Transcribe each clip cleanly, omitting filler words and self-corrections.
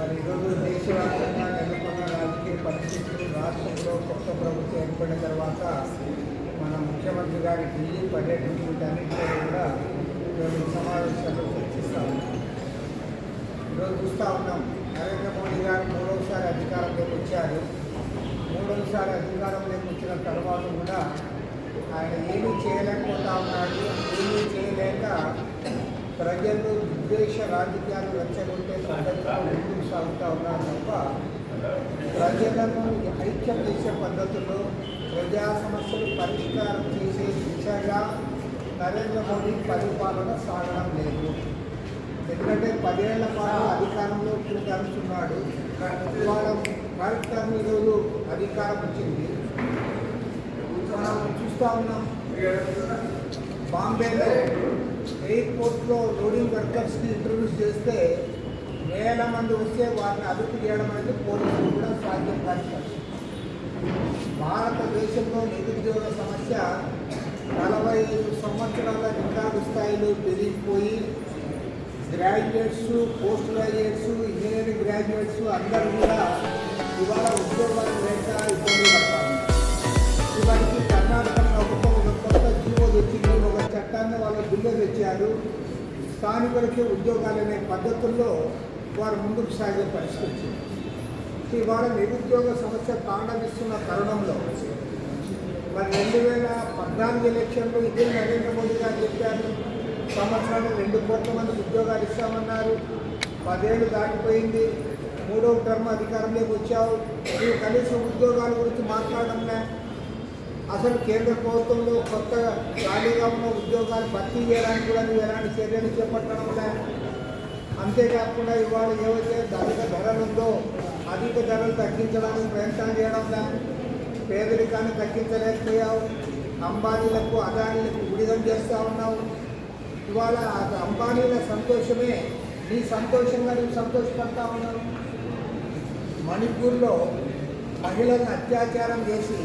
మరి ఈరోజు దేశవ్యాప్తంగా నెలకొన్న రాజకీయ పరిస్థితులు, రాష్ట్రంలో కొత్త ప్రభుత్వం ఏర్పడిన తర్వాత మన ముఖ్యమంత్రి గారి ఢిల్లీ పర్యటన వీటన్నింటిలో కూడా ఈరోజు సమావేశాలు చర్చిస్తాము. ఈరోజు చూస్తూ ఉన్నాం, నరేంద్ర మోడీ గారు మూడవసారి అధికారంలోకి వచ్చారు. మూడవసారి అధికారంలోకి వచ్చిన తర్వాత కూడా ఆయన ఏమీ చేయలేకపోతా ఉన్నాడు. ఏమీ చేయలేక ప్రజలు విద్వేష రాజకీయాలు రెచ్చగొట్టే పద్ధతిలో ముందుకు సాగుతూ ఉన్నారు తప్ప ప్రజలను ఐక్యం చేసే పద్ధతుల్లో ప్రజా సమస్యలు పరిష్కారం చేసే దిశగా నరేంద్ర మోడీ పరిపాలన సాగడం లేదు. ఎందుకంటే 10 ఏళ్ల పాటు అధికారంలో కొనసాగుతున్నాడు. ఇవాళ కార్యక్రమం ఈరోజు అధికారం వచ్చింది. మనం చూస్తూ ఉన్నాం, బాంబేలో ఎయిర్పోర్ట్లో లోడింగ్ వర్కర్స్ని ఇంట్రడ్యూస్ చేస్తే వేల మంది వస్తే వారిని అదుపు చేయడం అనేది పోలీసులు కూడా సాధ్యం కాదు. భారతదేశంలో నిరుద్యోగ సమస్య 45 సంవత్సరాల రికార్డు స్థాయిలో పెరిగిపోయి graduates, post graduates, engineering graduates అందరూ కూడా ఇవాళ ఉద్యోగాలు లేక ఇబ్బంది పడతారు. ఇవాళకి కర్ణాటక ప్రభుత్వం ఒక కొత్త జీవో తెచ్చింది, ఒక చట్టాన్ని వాళ్ళు బిల్లు తెచ్చారు. స్థానికులకి ఉద్యోగాలు అనే పద్ధతుల్లో వారు ముందుకు సాగే పరిస్థితి వచ్చింది. ఇవాళ నిరుద్యోగ సమస్య తాండవిస్తున్న తరుణంలో మరి 2014 ఎలక్షన్లో ఇదే నరేంద్ర మోడీ గారు చెప్పారు, సంవత్సరానికి 2 కోట్ల మందికి ఉద్యోగాలు ఇస్తామన్నారు. 10 ఏళ్ళు దాటిపోయింది, 3వ టర్మ్ అధికారంలోకి వచ్చావు, నువ్వు కనీసం ఉద్యోగాల గురించి మాట్లాడడంలే. అసలు కేంద్ర ప్రభుత్వంలో కొత్తగా ఖాళీగా ఉన్న ఉద్యోగాలు భర్తీ చేయడానికి కూడా నువ్వు ఎలాంటి చర్యలు చేపట్టడంలే. అంతేకాకుండా ఇవాళ ఏవైతే అధిక ధరలు ఉందో అధిక ధరలు తగ్గించడానికి ప్రయత్నం చేయడంలే. పేదరికాన్ని తగ్గించలేకపోయావు. అంబానీలకు, అదానీలకు విడుదల చేస్తూ ఉన్నావు. ఇవాళ అంబానీల సంతోషమే నీ సంతోషంగా నువ్వు సంతోషపడతా ఉన్నావు. మణిపూర్లో మహిళలను అత్యాచారం చేసి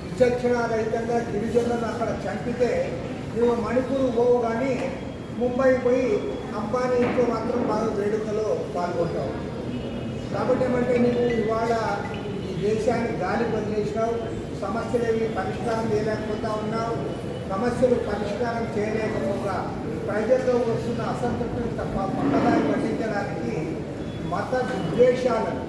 విచక్షణారహితంగా గిరిజనులను అక్కడ చంపితే నువ్వు మణిపూర్ పోవు కానీ ముంబై పోయి అంబానీ ఇంట్లో మాత్రం బాగా వేడుకలో పాల్గొంటావు. కాబట్టి ఏమంటే నువ్వు ఇవాళ ఈ దేశాన్ని గాలి వదిలేసినావు. సమస్యలేవి పరిష్కారం చేయలేకపోతా ఉన్నావు. సమస్యలు పరిష్కారం చేయలేకపోగా ప్రజల్లో వస్తున్న అసంతృప్తిని తప్ప పక్కదారి పట్టించడానికి మత విద్వేషాలను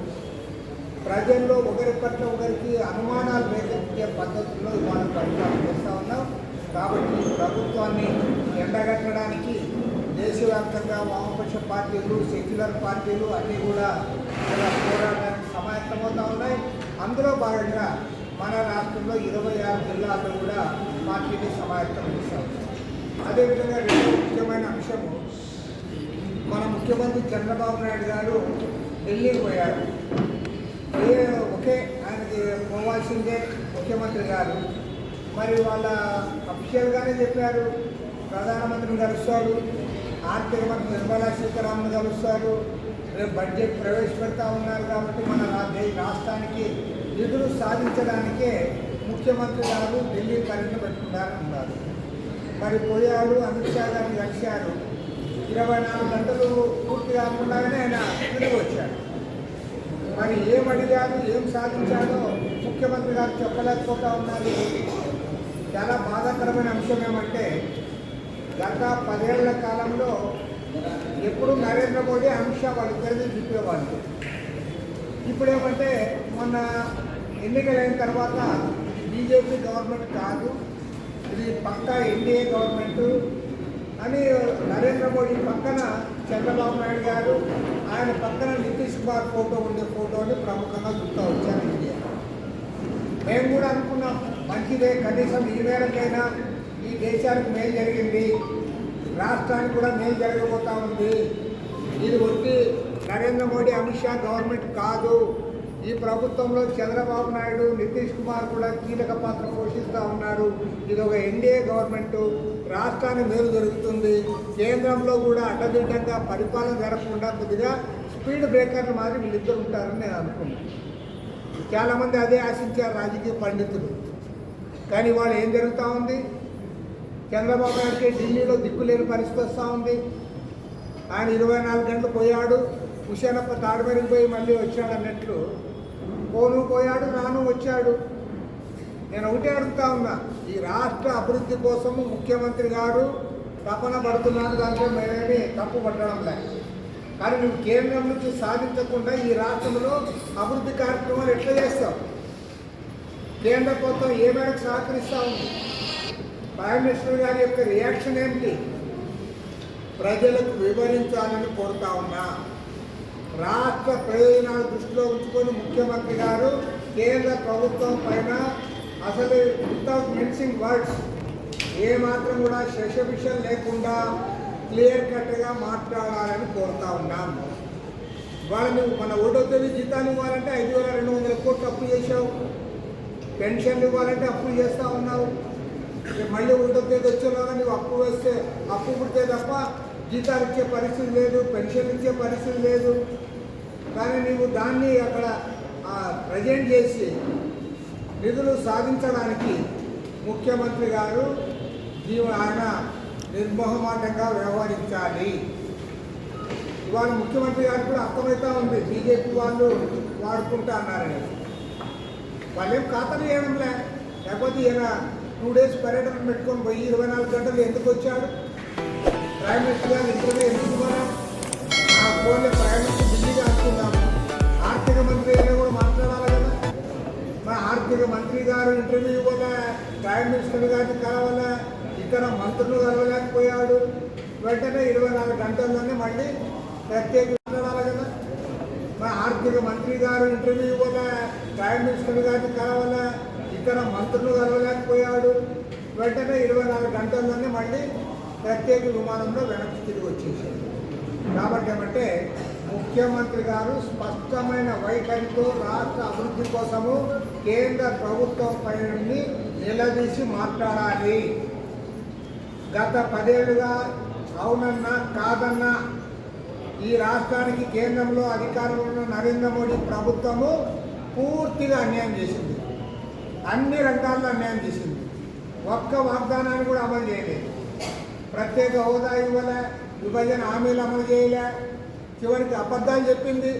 ప్రజల్లో ఒకరి పట్ల ఒకరికి అనుమానాలు రేకెత్తించే పద్ధతుల్లో ఇవాళ పరిపాలన చేస్తూ ఉన్నాం. కాబట్టి ఈ ప్రభుత్వాన్ని ఎండగట్టడానికి దేశవ్యాప్తంగా వామపక్ష పార్టీలు, సెక్యులర్ పార్టీలు అన్నీ కూడా పోరాటానికి సమాయత్తమవుతూ ఉన్నాయి. అందులో భాగంగా మన రాష్ట్రంలో 26 జిల్లాల్లో కూడా పార్టీని సమాయత్తం చేస్తాం. అదేవిధంగా రెండో ముఖ్యమైన అంశము, మన ముఖ్యమంత్రి చంద్రబాబు నాయుడు గారు ఢిల్లీకి పోయారు. ఓకే, ఆయనకి పోవాల్సిందే ముఖ్యమంత్రి గారు. మరి వాళ్ళ అఫీషియల్గానే చెప్పారు, ప్రధానమంత్రిని కలుస్తాడు, ఆర్థిక మంత్రి నిర్మలా సీతారామన్ కలుస్తారు, రేపు బడ్జెట్ ప్రవేశపెడతా ఉన్నారు. కాబట్టి మన రాష్ట్రానికి నిధులు సాధించడానికే ముఖ్యమంత్రి గారు ఢిల్లీ పర్యటన పెట్టుకున్నారని ఉన్నారు. మరి పోయారు, అమిత్ షా గారిని కలిశారు. 24 గంటలు పూర్తి కాకుండానే ఆయన తిరిగి వచ్చాడు. మరి ఏం అడిగారు, ఏం సాధించాడో ముఖ్యమంత్రి గారు చెప్పలేకపోతా ఉన్నారు. చాలా బాధాకరమైన అంశం ఏమంటే గత 10 ఏళ్ల కాలంలో ఎప్పుడు నరేంద్ర మోడీ, అమిత్ షా వాళ్ళిద్దరినీ చెప్పేవాళ్ళు. ఇప్పుడేమంటే మొన్న ఎన్నికలైన తర్వాత బీజేపీ గవర్నమెంట్ కాదు, ఇది పక్కా ఎన్డీఏ గవర్నమెంటు అని నరేంద్ర మోడీ పక్కన చంద్రబాబు నాయుడు గారు, ఆయన పక్కన నితీష్ కుమార్ ఫోటో ఉండే ఫోటోని ప్రముఖంగా చూస్తూ వచ్చారు ఇండియా. మేము కూడా అనుకున్నాం, మంచిదే, కనీసం ఈ మేరకైనా ఈ దేశానికి మేలు జరిగింది, రాష్ట్రానికి కూడా మేలు జరగబోతూ ఉంది. ఇది వచ్చి నరేంద్ర మోడీ, అమిత్ షా గవర్నమెంట్ కాదు. ఈ ప్రభుత్వంలో చంద్రబాబు నాయుడు, నితీష్ కుమార్ కూడా కీలక పాత్ర పోషిస్తూ ఉన్నారు. ఇది ఒక ఎన్డీఏ గవర్నమెంటు, రాష్ట్రానికి మేలు జరుగుతుంది. కేంద్రంలో కూడా అడ్డదిడ్డంగా పరిపాలన జరగకుండా కొద్దిగా స్పీడ్ బ్రేకర్లు మాదిరి వీళ్ళిద్దరు ఉంటారని నేను అనుకున్నాను. చాలామంది అదే ఆశించారు రాజకీయ పండితులు. కానీ వాళ్ళు ఏం జరుగుతూ ఉంది, చంద్రబాబు నాయుడికి ఢిల్లీలో దిక్కులేని పరిస్థితి వస్తూ ఉంది. ఆయన 24 గంటలు పోయాడు, ఉషానప్ప తాడుమరికి పోయి మళ్ళీ వచ్చాడు అన్నట్లు పోను పోయాడు రాను వచ్చాడు. నేను ఒకటే అడుగుతా ఉన్నా, ఈ రాష్ట్ర అభివృద్ధి కోసము ముఖ్యమంత్రి గారు తపన పడుతున్నారు, దాంట్లో మేమేమి తప్పు పట్టడం లేదు. కానీ నువ్వు కేంద్రం నుంచి సాధించకుండా ఈ రాష్ట్రంలో అభివృద్ధి కార్యక్రమాలు ఎట్లా చేస్తావు? కేంద్ర ప్రభుత్వం ఏ మేరకు సహకరిస్తూ ఉంది? ప్రైమ్ మినిస్టర్ గారి యొక్క రియాక్షన్ ఏమిటి? ప్రజలకు వివరించాలని కోరుతా ఉన్నా. రాష్ట్ర ప్రయోజనాలు దృష్టిలో ఉంచుకొని ముఖ్యమంత్రి గారు కేంద్ర ప్రభుత్వం పైన అసలు వితౌట్ మెన్షనింగ్ వర్డ్స్ ఏమాత్రం కూడా శశభిషం లేకుండా క్లియర్ కట్గా మాట్లాడాలని కోరుతా ఉన్నాం. వాళ్ళని మన ఒకటో తేదీ జీతాలు ఇవ్వాలంటే 5,200 కోట్లు అప్పు చేసావు, పెన్షన్లు ఇవ్వాలంటే అప్పు చేస్తూ ఉన్నావు. మళ్ళీ ఒకటో తేదీ వచ్చేలాగా నువ్వు అప్పు వేస్తే అప్పు పుడితే తప్ప జీతాలు ఇచ్చే పరిస్థితి లేదు, పెన్షన్లు ఇచ్చే పరిస్థితి లేదు. కానీ నీవు దాన్ని అక్కడ ప్రజెంట్ చేసి నిధులు సాధించడానికి ముఖ్యమంత్రి గారు ఆయన నిర్మోహమాటంగా వ్యవహరించాలి. ఇవాళ ముఖ్యమంత్రి గారు కూడా అర్థమవుతా ఉంది, బీజేపీ వాళ్ళు వాడుకుంటా అన్నారని. వాళ్ళేం ఖాతాలు చేయడంలే. లేకపోతే ఈయన 2 డేస్ పర్యటన పెట్టుకొని పోయి 24 గంటలు ఎందుకు వచ్చాడు? ప్రైమ్ మినిస్టర్ గారు ఇంటర్వ్యూ ఎందుకు ఇవ్వాలి? ఆ ఫోన్లో ప్రైమ్ మినిస్టర్ బిజీగా అనుకున్నాము. ఆర్థిక మంత్రి అయినా కూడా మాట్లాడాలి కదా. మన ఆర్థిక మంత్రి గారు ఇంటర్వ్యూ ఇవ్వాలా, ప్రైమ్ మినిస్టర్ గారిని కలవాలా, ఇతర మంత్రులు కలవలేకపోయాడు. వెంటనే 24 గంటల్లోనే మళ్ళీ ప్రత్యేక మాట్లాడాలి కదా. మన ఆర్థిక మంత్రి గారు ఇంటర్వ్యూ ఇవ్వాలా, ప్రైమ్ మినిస్టర్ గారిని కలవాలా, ఇతర మంత్రులు కలవలేకపోయాడు. వెంటనే 24 గంటల్లోనే మళ్ళీ ప్రత్యేక విమానంలో వెనక్కి తిరిగి వచ్చేసాడు. కాబట్టి ఏమంటే ముఖ్యమంత్రి గారు స్పష్టమైన వైఖరితో రాష్ట్ర అభివృద్ధి కోసము కేంద్ర ప్రభుత్వం పైన నిలదీసి మాట్లాడాలి. గత 10 ఏళ్ళుగా అవునన్నా కాదన్నా ఈ రాష్ట్రానికి కేంద్రంలో అధికారంలో ఉన్న నరేంద్ర మోడీ ప్రభుత్వము పూర్తిగా అన్యాయం చేసింది. అన్ని రంగాల్లో అన్యాయం చేసింది. ఒక్క వాగ్దానాన్ని కూడా అమలు చేయలేదు. ప్రత్యేక హోదా ఇవ్వలే, విభజన హామీలు అమలు చేయలే, చివరికి అబద్ధాలు చెప్పింది.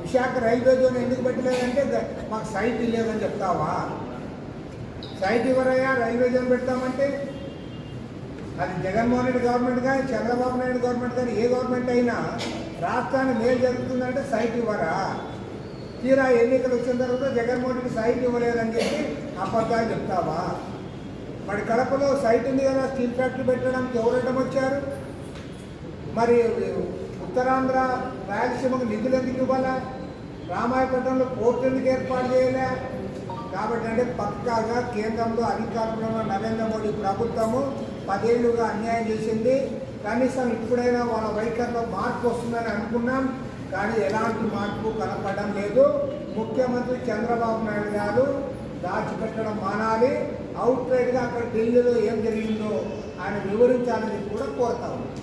విశాఖ రైల్వే జోన్ ఎందుకు పెట్టలేదంటే మాకు సైట్ లేదని చెప్తావా? సైట్ ఇవ్వరయ్యా, రైల్వే జోన్ పెడతామంటే. అది జగన్మోహన్ రెడ్డి గవర్నమెంట్ కానీ చంద్రబాబు నాయుడు గవర్నమెంట్ కానీ ఏ గవర్నమెంట్ అయినా రాష్ట్రాన్ని మేలు జరుగుతుందంటే సైట్ ఇవ్వరా? తీరా ఎన్నికలు వచ్చిన తర్వాత జగన్మోహన్ రెడ్డి సైట్ ఇవ్వలేదని చెప్పి అబద్ధాలు చెప్తావా? మరి కడపలో సైట్ ఉంది కదా, స్టీల్ ఫ్యాక్టరీ పెట్టడానికి ఎవరడం వచ్చారు? మరి ఉత్తరాంధ్ర రాయలసీమకు నిధులు ఎందుకు ఇవ్వాలా? రామాయపట్నంలో పోర్టు ఎందుకు ఏర్పాటు చేయలే? కాబట్టి అంటే పక్కాగా కేంద్రంలో అధికారంలో ఉన్న నరేంద్ర మోడీ ప్రభుత్వము 10 ఏళ్ళుగా అన్యాయం చేసింది. కనీసం ఇప్పుడైనా వాళ్ళ వైఖరిలో మార్పు వస్తుందని అనుకున్నాం, కానీ ఎలాంటి మార్పు కనపడడం లేదు. ముఖ్యమంత్రి చంద్రబాబు నాయుడు గారు దాచిపెట్టడం మానాలి. అవుట్ రైట్గా అక్కడ ఢిల్లీలో ఏం జరిగిందో ఆయన వివరించాలని కూడా కోరుతా ఉన్నాం.